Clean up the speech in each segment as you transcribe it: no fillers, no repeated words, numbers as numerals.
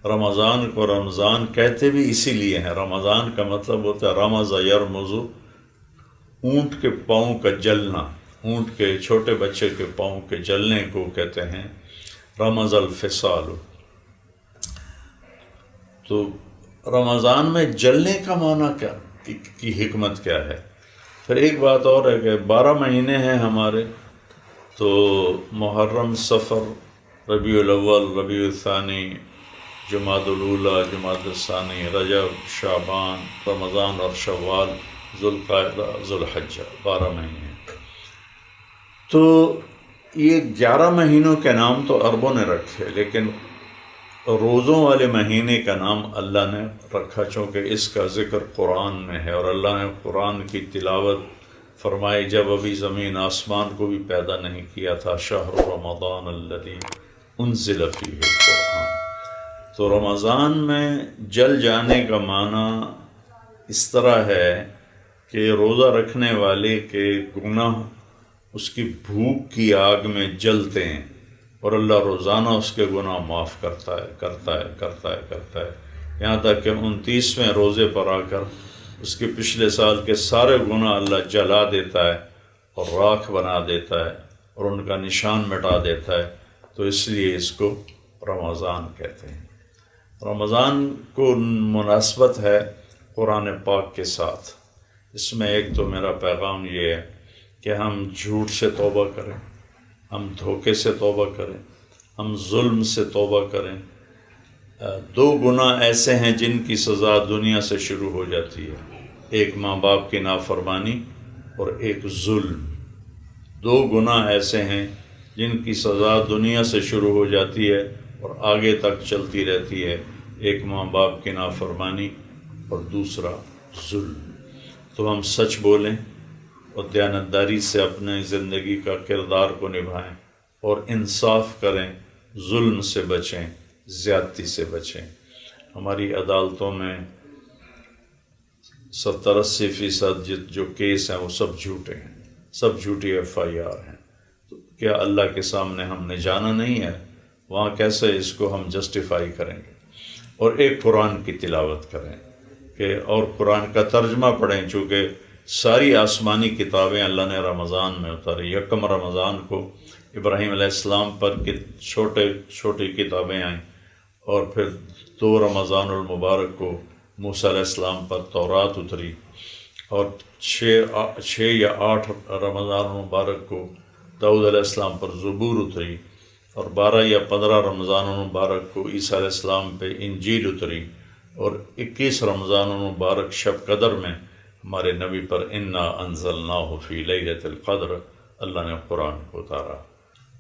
رمضان کو رمضان کہتے بھی اسی لیے ہیں، رمضان کا مطلب ہوتا ہے رمض یرمز، اونٹ کے پاؤں کا جلنا، اونٹ کے چھوٹے بچے کے پاؤں کے جلنے کو کہتے ہیں رمض الفصال۔ تو رمضان میں جلنے کا معنی کیا کی حکمت کیا ہے؟ پھر ایک بات اور ہے کہ 12 مہینے ہیں ہمارے، تو محرم، صفر، ربیع الاول، ربیع الثانی، جمادی الاولیٰ، جمادی الثانی، رجب، شعبان، رمضان اور شوال، ذوالقعدہ، ذوالحجہ، 12 مہینے۔ تو یہ 11 مہینوں کے نام تو عربوں نے رکھے، لیکن روزوں والے مہینے کا نام اللہ نے رکھا، چونکہ اس کا ذکر قرآن میں ہے، اور اللہ نے قرآن کی تلاوت فرمائی جب ابھی زمین آسمان کو بھی پیدا نہیں کیا تھا، شہر رمضان الذی انزل فیہ القرآن۔ تو رمضان میں جل جانے کا معنی اس طرح ہے کہ روزہ رکھنے والے کے گناہ اس کی بھوک کی آگ میں جلتے ہیں، اور اللہ روزانہ اس کے گناہ معاف کرتا ہے، یہاں تک کہ 29ویں روزے پر آ کر اس کے پچھلے سال کے سارے گناہ اللہ جلا دیتا ہے اور راکھ بنا دیتا ہے اور ان کا نشان مٹا دیتا ہے۔ تو اس لیے اس کو رمضان کہتے ہیں۔ رمضان کو مناسبت ہے قرآن پاک کے ساتھ۔ اس میں ایک تو میرا پیغام یہ ہے کہ ہم جھوٹ سے توبہ کریں، ہم دھوکے سے توبہ کریں، ہم ظلم سے توبہ کریں۔ 2 گناہ ایسے ہیں جن کی سزا دنیا سے شروع ہو جاتی ہے، ایک ماں باپ کی نافرمانی اور ایک ظلم۔ 2 گناہ ایسے ہیں جن کی سزا دنیا سے شروع ہو جاتی ہے اور آگے تک چلتی رہتی ہے، ایک ماں باپ کی نافرمانی اور دوسرا ظلم۔ تو ہم سچ بولیں اور دیانتداری سے اپنے زندگی کا کردار کو نبھائیں اور انصاف کریں، ظلم سے بچیں، زیادتی سے بچیں۔ ہماری عدالتوں میں 70-80% جو کیس ہیں وہ سب جھوٹے ہیں، سب جھوٹی FIR ہیں۔ تو کیا اللہ کے سامنے ہم نے جانا نہیں ہے؟ وہاں کیسے اس کو ہم جسٹیفائی کریں گے؟ اور ایک قرآن کی تلاوت کریں اور قرآن کا ترجمہ پڑھیں، چونکہ ساری آسمانی کتابیں اللہ نے رمضان میں اتاری۔ 1 رمضان کو ابراہیم علیہ السلام پر چھوٹی کتابیں آئیں، اور پھر 2 رمضان المبارک کو موسیٰ علیہ السلام پر تورات اتری، اور 6 یا 8 رمضان المبارک کو داؤد علیہ السلام پر زبور اتری، اور 12 یا 15 رمضان المبارک کو عیسیٰ علیہ السلام پہ انجیل اتری، اور 21 رمضان المبارک شب قدر میں ہمارے نبی پر انا انزلناہ فی لیلۃ القدر اللہ نے قرآن کو اتارا۔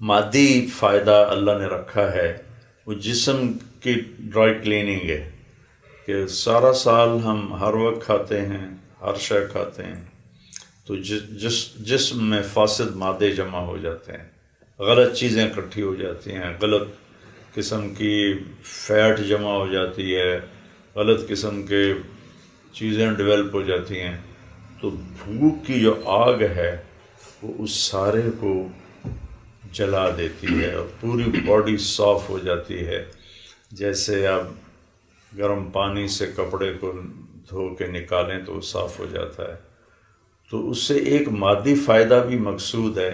مادی فائدہ اللہ نے رکھا ہے، وہ جسم کی ڈرائی کلیننگ ہے، کہ سارا سال ہم ہر وقت کھاتے ہیں، ہر شے کھاتے ہیں، تو جسم میں فاسد مادے جمع ہو جاتے ہیں، غلط چیزیں اکٹھی ہو جاتی ہیں، غلط قسم کی فیٹ جمع ہو جاتی ہے، غلط قسم کے چیزیں ڈیولپ ہو جاتی ہیں۔ تو بھوک کی جو آگ ہے وہ اس سارے کو جلا دیتی ہے اور پوری باڈی صاف ہو جاتی ہے، جیسے آپ گرم پانی سے کپڑے کو دھو کے نکالیں تو وہ صاف ہو جاتا ہے۔ تو اس سے ایک مادی فائدہ بھی مقصود ہے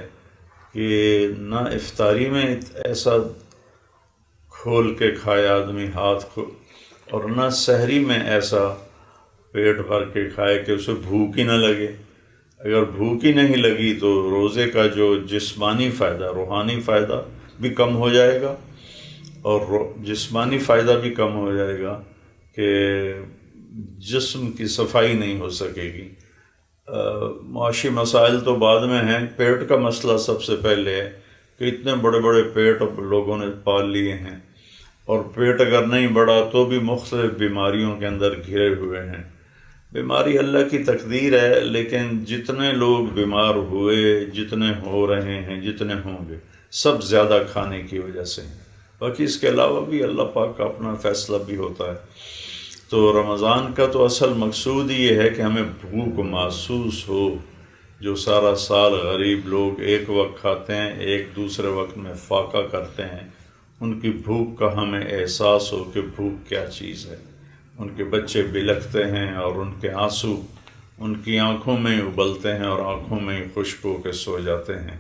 کہ نہ افطاری میں ایسا کھول کے کھائے آدمی ہاتھ اور نہ سحری میں ایسا پیٹ بھر کے کھائے کہ اسے بھوک ہی نہ لگے۔ اگر بھوک ہی نہیں لگی تو روزے کا جو جسمانی فائدہ، روحانی فائدہ بھی کم ہو جائے گا، اور جسمانی فائدہ بھی کم ہو جائے گا کہ جسم کی صفائی نہیں ہو سکے گی۔ معاشی مسائل تو بعد میں ہیں، پیٹ کا مسئلہ سب سے پہلے ہے کہ اتنے بڑے بڑے پیٹ لوگوں نے پال لیے ہیں، اور پیٹ اگر نہیں بڑھا تو بھی مختلف بیماریوں کے اندر گھرے ہوئے ہیں۔ بیماری اللہ کی تقدیر ہے، لیکن جتنے لوگ بیمار ہوئے، جتنے ہو رہے ہیں، جتنے ہوں گے، سب زیادہ کھانے کی وجہ سے ہیں۔ باقی اس کے علاوہ بھی اللہ پاک کا اپنا فیصلہ بھی ہوتا ہے۔ تو رمضان کا تو اصل مقصود ہی یہ ہے کہ ہمیں بھوک محسوس ہو۔ جو سارا سال غریب لوگ ایک وقت کھاتے ہیں، ایک دوسرے وقت میں فاقہ کرتے ہیں، ان کی بھوک کا ہمیں احساس ہو کہ بھوک کیا چیز ہے. ان کے بچے بلکتے ہیں اور ان کے آنسو ان کی آنکھوں میں ابلتے ہیں اور آنکھوں میں خشک ہو کے سو جاتے ہیں.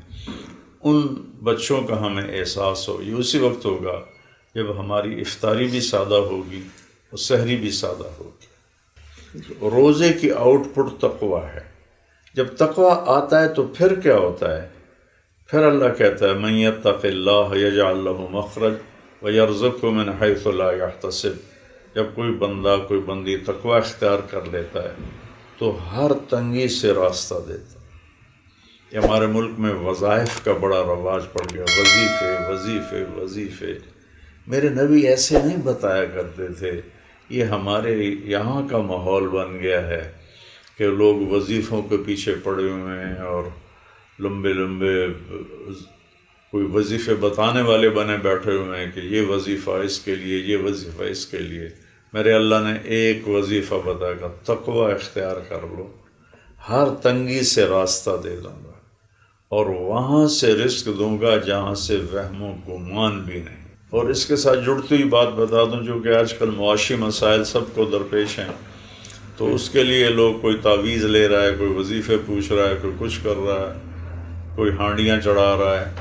ان بچوں کا ہمیں احساس ہو. یہ اسی وقت ہوگا جب ہماری افطاری بھی سادہ ہوگی اور سحری بھی سادہ ہوگی. روزے کی آؤٹ پٹ تقویٰ ہے. جب تقویٰ آتا ہے تو پھر کیا ہوتا ہے؟ پھر اللہ کہتا ہے من یتق اللہ یجعل لہ مخرج ویرزقہ من حیث لا یحتسب. جب کوئی بندہ کوئی بندی تقویٰ اختیار کر لیتا ہے تو ہر تنگی سے راستہ دیتا. یہ ہمارے ملک میں وظائف کا بڑا رواج پڑ گیا. وظیفے وظیفے وظیفے. میرے نبی ایسے نہیں بتایا کرتے تھے. یہ ہمارے یہاں کا ماحول بن گیا ہے کہ لوگ وظیفوں کے پیچھے پڑے ہوئے ہیں اور لمبے لمبے کوئی وظیفے بتانے والے بنے بیٹھے ہوئے ہیں کہ یہ وظیفہ اس کے لیے، یہ وظیفہ اس کے لیے. میرے اللہ نے ایک وظیفہ بتا کر تقویٰ اختیار کر لو، ہر تنگی سے راستہ دے دوں گا اور وہاں سے رزق دوں گا جہاں سے وہم و گمان بھی نہیں. اور اس کے ساتھ جڑتی ہوئی بات بتا دوں، جو کہ آج کل معاشی مسائل سب کو درپیش ہیں، تو اس کے لیے لوگ کوئی تعویذ لے رہا ہے، کوئی وظیفے پوچھ رہا ہے، کوئی کچھ کر رہا ہے، کوئی ہانڈیاں چڑھا رہا ہے.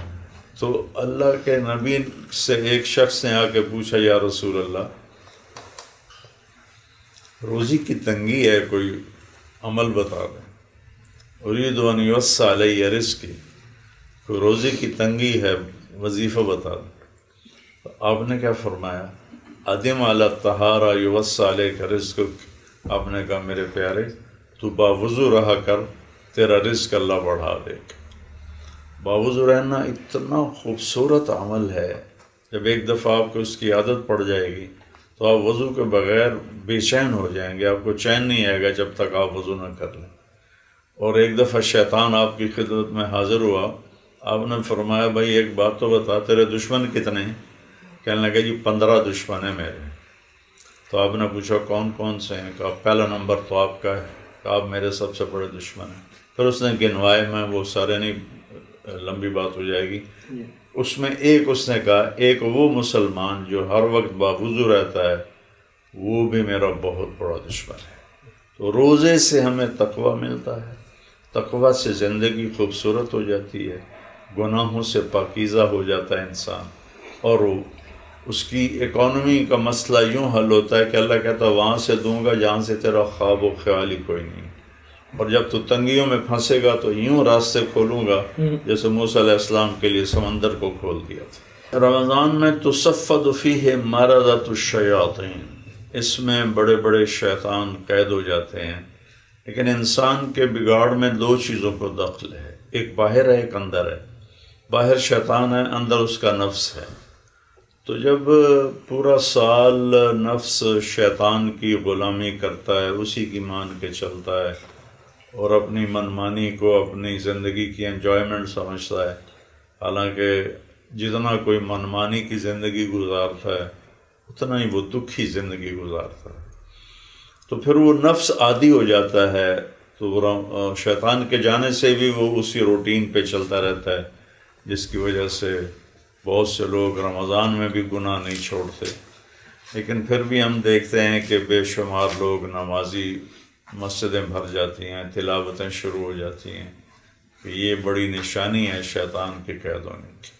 تو اللہ کے نبی سے ایک شخص نے آ کے پوچھا یا رسول اللہ، روزی کی تنگی ہے، کوئی عمل بتا دیں. اريد ان يوسع علی رزقی، کوئی روزی کی تنگی ہے، وظیفہ بتا دیں. تو آپ نے کیا فرمایا؟ عدم علی الطہارہ یوسع علیک رزقک. آپ نے کہا میرے پیارے تو باوضو رہا کر، تیرا رزق اللہ بڑھا دے گا. باوضو رہنا اتنا خوبصورت عمل ہے. جب ایک دفعہ آپ کو اس کی عادت پڑ جائے گی تو آپ وضو کے بغیر بے چین ہو جائیں گے. آپ کو چین نہیں آئے گا جب تک آپ وضو نہ کر لیں. اور ایک دفعہ شیطان آپ کی خدمت میں حاضر ہوا. آپ نے فرمایا بھائی ایک بات تو بتا، تیرے دشمن کتنے ہیں؟ کہنے لگا جی 15 دشمن ہیں میرے. تو آپ نے پوچھا کون کون سے ہیں؟ کہا پہلا نمبر تو آپ کا ہے. کہا آپ میرے سب سے بڑے دشمن ہیں. پھر اس نے گنوائے، میں وہ سارے نہیں، لمبی بات ہو جائے گی. اس میں ایک اس نے کہا ایک وہ مسلمان جو ہر وقت باوضو رہتا ہے وہ بھی میرا بہت بڑا دشمن ہے. تو روزے سے ہمیں تقویٰ ملتا ہے. تقویٰ سے زندگی خوبصورت ہو جاتی ہے، گناہوں سے پاکیزہ ہو جاتا ہے انسان، اور اس کی اکانومی کا مسئلہ یوں حل ہوتا ہے کہ اللہ کہتا ہے وہاں سے دوں گا جہاں سے تیرا خواب و خیال ہی کوئی نہیں. اور جب تو تنگیوں میں پھنسے گا تو یوں راستے کھولوں گا جیسے موسیٰ علیہ السلام کے لیے سمندر کو کھول دیا تھا. رمضان میں تصفد فیہ مردۃ الشیاطین، اس میں بڑے بڑے شیطان قید ہو جاتے ہیں. لیکن انسان کے بگاڑ میں دو چیزوں کو دخل ہے، ایک باہر ہے ایک اندر ہے. باہر شیطان ہے، اندر اس کا نفس ہے. تو جب پورا سال نفس شیطان کی غلامی کرتا ہے، اسی کی مان کے چلتا ہے اور اپنی منمانی کو اپنی زندگی کی انجوائمنٹ سمجھتا ہے، حالانکہ جتنا کوئی منمانی کی زندگی گزارتا ہے اتنا ہی وہ دکھی زندگی گزارتا ہے. تو پھر وہ نفس عادی ہو جاتا ہے، تو شیطان کے جانے سے بھی وہ اسی روٹین پہ چلتا رہتا ہے، جس کی وجہ سے بہت سے لوگ رمضان میں بھی گناہ نہیں چھوڑتے. لیکن پھر بھی ہم دیکھتے ہیں کہ بے شمار لوگ نمازی، مسجدیں بھر جاتی ہیں، تلاوتیں شروع ہو جاتی ہیں. یہ بڑی نشانی ہے شیطان کے قید ہونے کی.